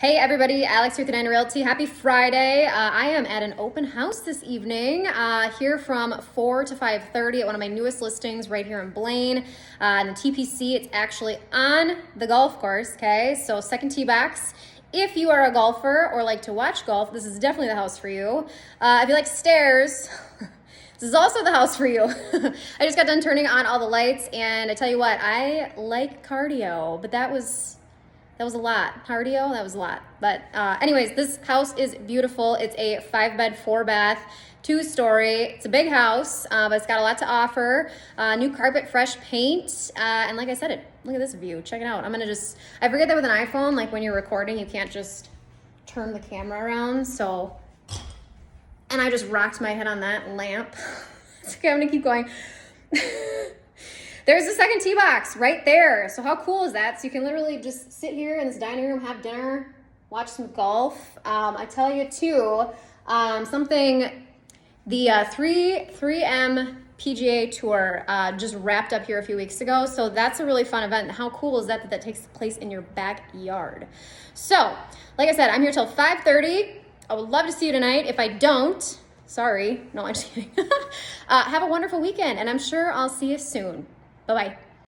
Hey everybody, Alex here with Edina Realty. Happy Friday. I am at an open house this evening here from 4 to 5:30 at one of my newest listings right here in Blaine. In the TPC, it's actually on the golf course, okay? So second tee box. If you are a golfer or like to watch golf, this is definitely the house for you. If you like stairs, this is also the house for you. I just got done turning on all the lights, and I tell you what, I like cardio, but that was a lot. Cardio, that was a lot. But anyways, this house is beautiful. It's a 5-bed, 4-bath, 2-story. It's a big house, but it's got a lot to offer. New carpet, fresh paint. And like I said, look at this view. Check it out. I forget that with an iPhone, like when you're recording, you can't just turn the camera around. So, and I just rocked my head on that lamp. Okay, I'm gonna keep going. There's the second tee box right there. So how cool is that? So you can literally just sit here in this dining room, have dinner, watch some golf. I tell you too, the 3M PGA Tour just wrapped up here a few weeks ago. So that's a really fun event. How cool is that that takes place in your backyard? So, like I said, I'm here till 5:30. I would love to see you tonight. If I don't, sorry. No, I'm just kidding. Have a wonderful weekend, and I'm sure I'll see you soon. Bye-bye.